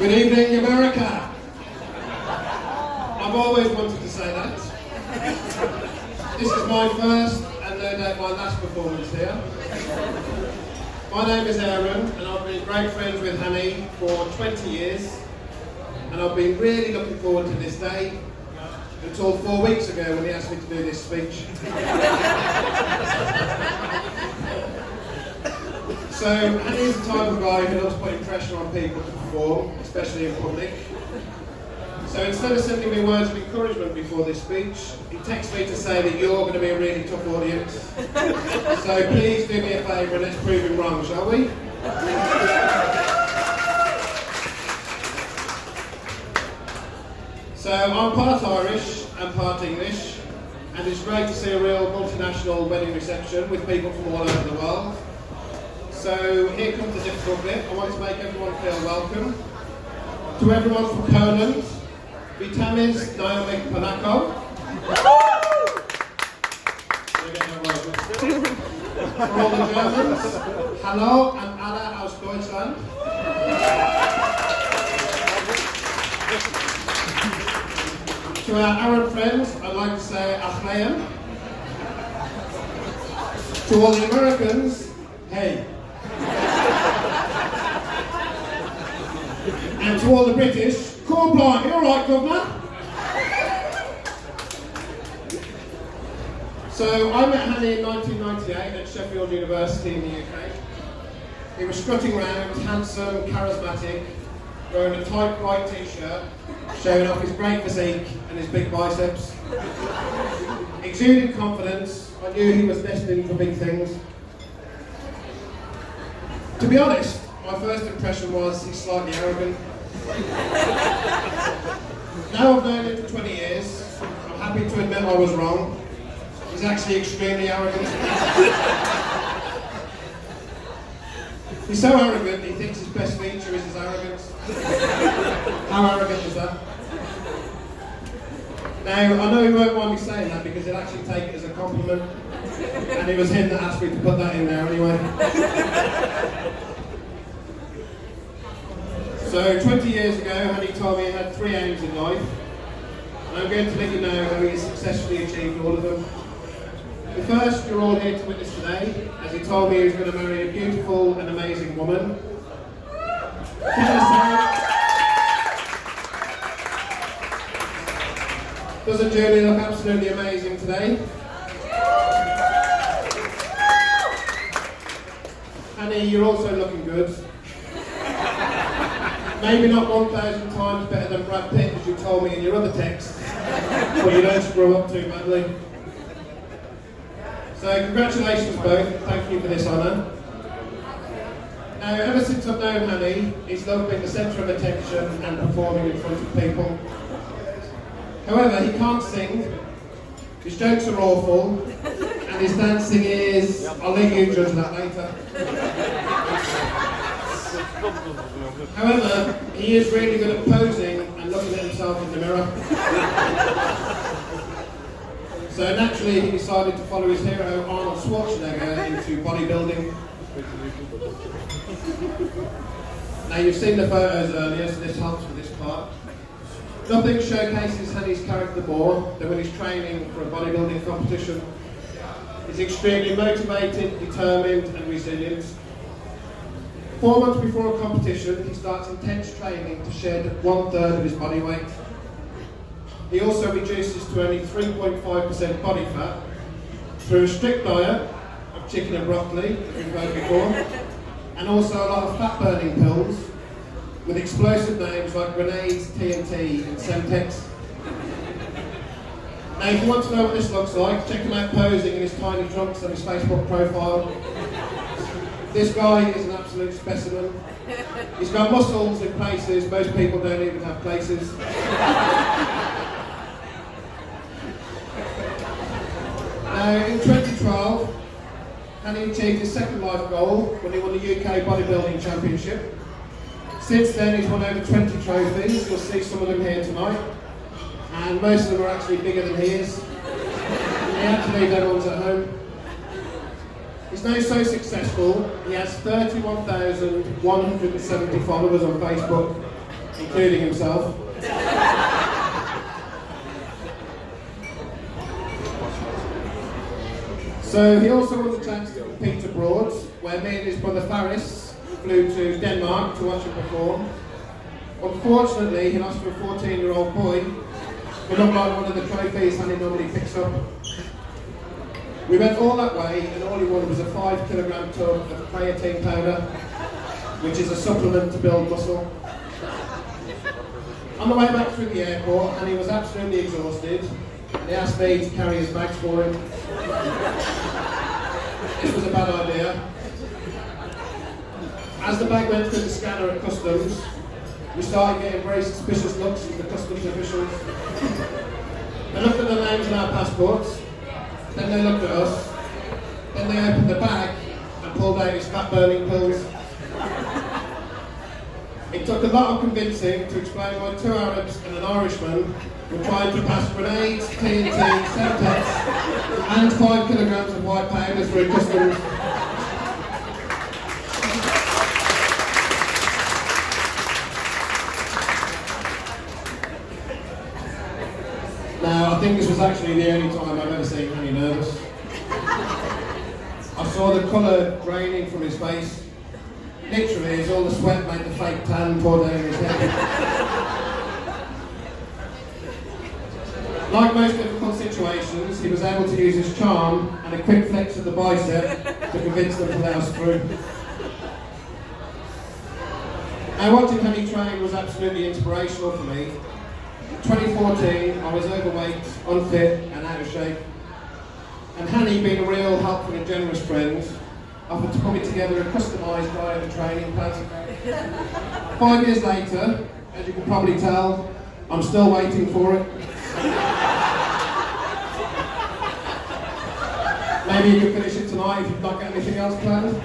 Good evening, America. I've always wanted to say that. This is my first and no doubt my last performance here. My name is Aaron and I've been great friends with Hanny for 20 years and I've been really looking forward to this day until 4 weeks ago when he asked me to do this speech. So Hanny's the type of guy who loves putting pressure on people to perform, especially in public. So instead of sending me words of encouragement before this speech, he texts me to say that you're going to be a really tough audience. So please do me a favour and let's prove him wrong, shall we? So I'm part Irish and part English, and it's great to see a real multinational wedding reception with people from all over the world. So here comes the difficult bit. I want to make everyone feel welcome. To everyone from Poland, Witamy Naomi Panako. For all the Germans, hello and alle aus Deutschland. To our Arab friends, I'd like to say Achleim. To all the Americans, hey. And to all the British, cool blind, you alright, governor? So I met Hanny in 1998 at Sheffield University in the UK. He was strutting around, handsome, charismatic, wearing a tight white t-shirt, showing off his great physique and his big biceps. Exuding confidence, I knew he was destined for big things. To be honest, my first impression was he's slightly arrogant. Now I've known him for 20 years, I'm happy to admit I was wrong. He's actually extremely arrogant. He's so arrogant, he thinks his best feature is his arrogance. How arrogant is that? Now, I know he won't mind me saying that because he'll actually take it as a compliment. And it was him that asked me to put that in there anyway. So 20 years ago, Hanny told me he had 3 aims in life, and I'm going to let you know how he successfully achieved all of them. The first you're all here to witness today, as he told me he was going to marry a beautiful and amazing woman. Doesn't Julie look absolutely amazing today? Hanny, you're also looking good. Maybe not 1,000 times better than Brad Pitt, as you told me in your other text, but you don't screw up too badly. So congratulations both, thank you for this honour. Now, ever since I've known Hanny, he's loved being the centre of attention and performing in front of people. However, he can't sing, his jokes are awful, and his dancing is... I'll let you judge that later. However, he is really good at posing and looking at himself in the mirror. So naturally he decided to follow his hero Arnold Schwarzenegger into bodybuilding. Now you've seen the photos earlier, so this helps with this part. Nothing showcases Hanny's character more than when he's training for a bodybuilding competition. He's extremely motivated, determined and resilient. 4 months before a competition, he starts intense training to shed 1/3 of his body weight. He also reduces to only 3.5% body fat through a strict diet of chicken and broccoli, as we've heard before, and also a lot of fat-burning pills with explosive names like grenades, TNT and Semtex. Now if you want to know what this looks like, check him out posing in his tiny trunks on his Facebook profile. This guy is an absolute specimen. He's got muscles in places most people don't even have places. Now in 2012, Hanny achieved his second life goal when he won the UK Bodybuilding Championship. Since then he's won over 20 trophies, you'll see some of them here tonight. And most of them are actually bigger than he is. He had to leave their ones at home. He's now so successful, he has 31,170 followers on Facebook. including himself. So he also won the chance to compete abroad, where me and his brother Faris flew to Denmark to watch him perform. Unfortunately, he lost to a 14-year-old boy who looked like one of the trophies Hanny normally picks up. We went all that way, and all he won was a 5 kilogram tub of creatine powder, which is a supplement to build muscle. On the way back through the airport, and he was absolutely exhausted, and he asked me to carry his bags for him. This was a bad idea. As the bag went through the scanner at customs, we started getting very suspicious looks from the customs officials. They looked at the names on our passports, then they looked at us, then they opened the bag and pulled out his fat-burning pills. It took a lot of convincing to explain why 2 Arabs and an Irishman were trying to pass grenades, TNT, Semtex and 5 kilograms of white powder through customs. Now, I think this was actually the only time I've ever seen Hanny nervous. I saw the colour draining from his face. Literally, as all the sweat made the fake tan pour down his head. Like most difficult situations, he was able to use his charm and a quick flex of the bicep to convince them to let us through. Now, watching Hanny train was absolutely inspirational for me. In 2014, I was overweight, unfit and out of shape. And Hanny, being a real helpful and generous friend, offered to put me together a customised diet and training plan. 5 years later, as you can probably tell, I'm still waiting for it. Maybe you can finish it tonight if you've not got anything else planned.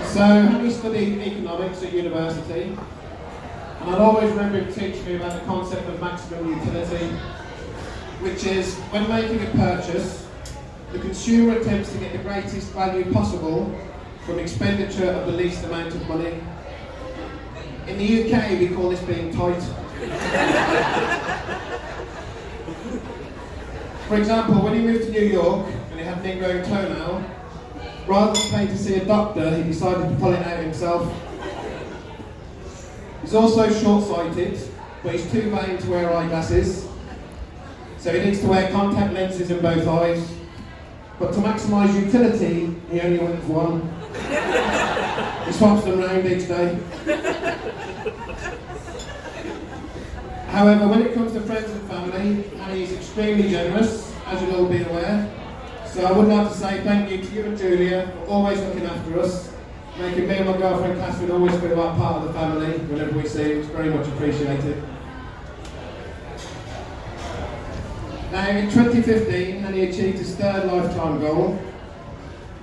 So, Hanny studied economics at university, and I'd always remember him teaching me about the concept of maximum utility, which is, when making a purchase, the consumer attempts to get the greatest value possible from expenditure of the least amount of money. In the UK, we call this being tight. For example, when he moved to New York and he had an ingrowing toenail, rather than pay to see a doctor, he decided to pull it out himself. He's also short-sighted, but he's too vain to wear eyeglasses. So he needs to wear contact lenses in both eyes. But to maximise utility, he only wins one. He swaps them round each day. However, when it comes to friends and family, Hanny is extremely generous, as you'll all be aware. So I would like to say thank you to you and Julia for always looking after us, making me and my girlfriend Catherine always feel like part of the family whenever we see you. It's very much appreciated. Now, in 2015, Hanny achieved his 3rd lifetime goal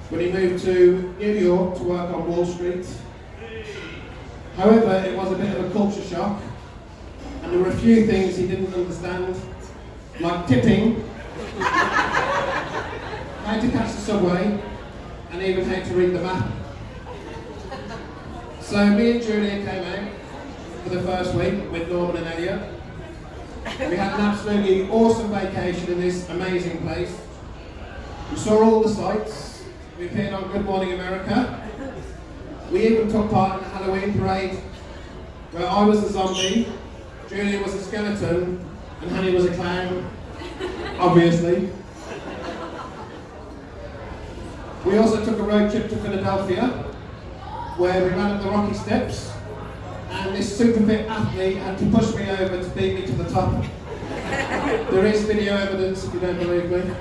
when he moved to New York to work on Wall Street. However, it was a bit of a culture shock, and there were a few things he didn't understand, like tipping, how to catch the subway, and even how to read the map. So me and Julia came out for the first week with Norman and Elliot. We had an absolutely awesome vacation in this amazing place. We saw all the sights. We appeared on Good Morning America. We even took part in the Halloween parade, where I was a zombie, Julia was a skeleton, and Hanny was a clown, obviously. We also took a road trip to Philadelphia, where we ran up the Rocky Steps, and this super fit athlete had to push me over to beat me to the top. There is video evidence if you don't believe me.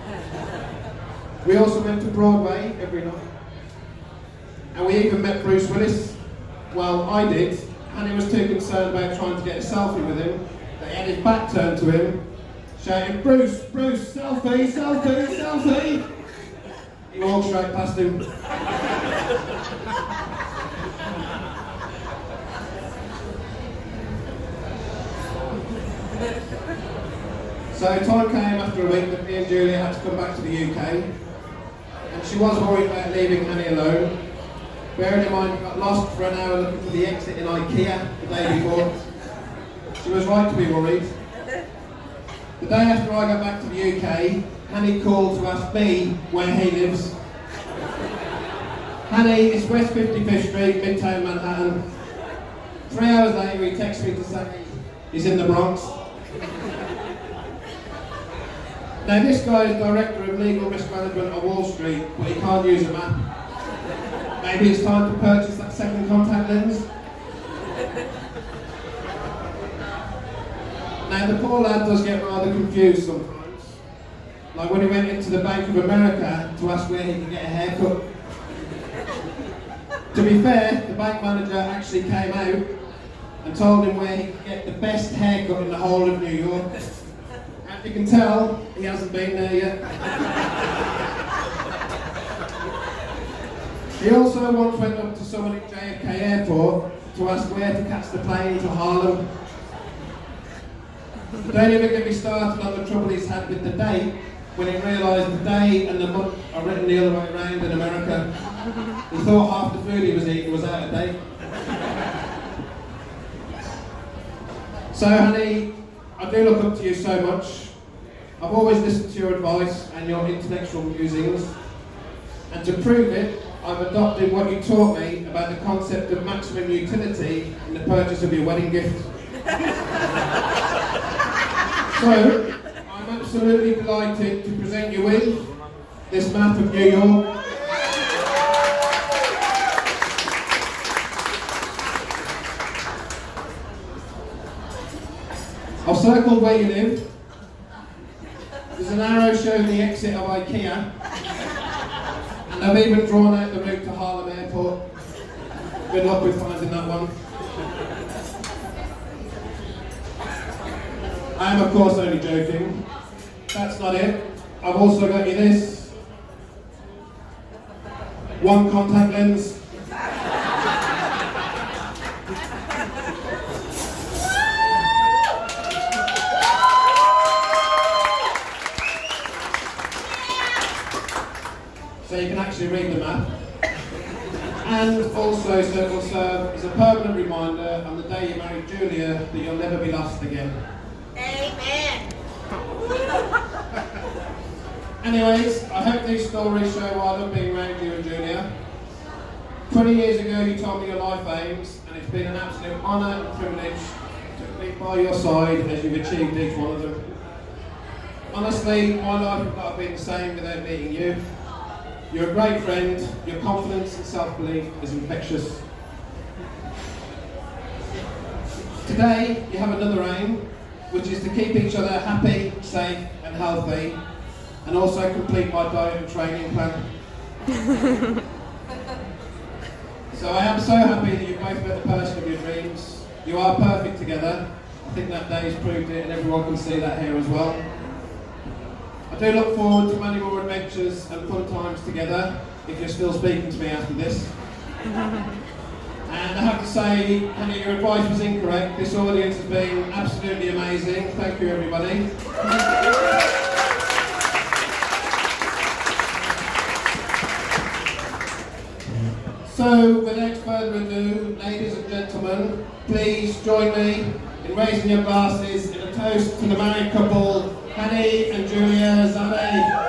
We also went to Broadway every night. And we even met Bruce Willis. Well, I did, and he was too concerned about trying to get a selfie with him that he had his back turned to him, shouting, "Bruce, Bruce, selfie, selfie, selfie!" He walked straight past him. So time came after a week that me and Julia had to come back to the UK, and she was worried about leaving Hanny alone. Bearing in mind, we got lost for an hour looking for the exit in IKEA the day before. She was right to be worried. The day after I got back to the UK, Hanny called to ask me where he lives. Hanny, it's West 55th Street, Midtown Manhattan. 3 hours later, he texts me to say he's in the Bronx. Now, this guy is Director of Legal Risk Management at Wall Street, but he can't use a map. Maybe it's time to purchase that second contact lens. Now, the poor lad does get rather confused sometimes. Like when he went into the Bank of America to ask where he could get a haircut. To be fair, the bank manager actually came out and told him where he could get the best haircut in the whole of New York. As you can tell, he hasn't been there yet. He also once went up to someone at JFK Airport to ask where to catch the plane to Harlem. Don't even get me started on the trouble he's had with the date when he realised the day and the month are written the other way around in America. He thought half the food he was eating was out of date. So, honey, I do look up to you so much. I've always listened to your advice and your intellectual musings. And to prove it, I've adopted what you taught me about the concept of maximum utility in the purchase of your wedding gift. So, I'm absolutely delighted to present you with this map of New York. I've circled where you live. There's an arrow showing the exit of IKEA. And I've even drawn out the route to Harlem Airport. Good luck with finding that one. I am of course only joking. That's not it. I've also got you this. One contact lens. So you can actually read the map. And also, so it will serve as a permanent reminder on the day you marry Julia that you'll never be lost again. Amen. Anyways, I hope these stories show why I love being around you and Julia. 20 years ago you told me your life aims, and it's been an absolute honour and privilege to be by your side as you've achieved each one of them. Honestly, my life would not have been the same without meeting you. You're a great friend, your confidence and self-belief is infectious. Today, you have another aim, which is to keep each other happy, safe and healthy, and also complete my diet and training plan. So I am so happy that you've both met the person of your dreams. You are perfect together. I think that day's proved it, and everyone can see that here as well. I do look forward to many more adventures and fun times together, if you're still speaking to me after this. And I have to say, Hanny, your advice was incorrect. This audience has been absolutely amazing. Thank you, everybody. So, without further ado, ladies and gentlemen, please join me in raising your glasses in a toast to the married couple, Hanny and Julia Zabe.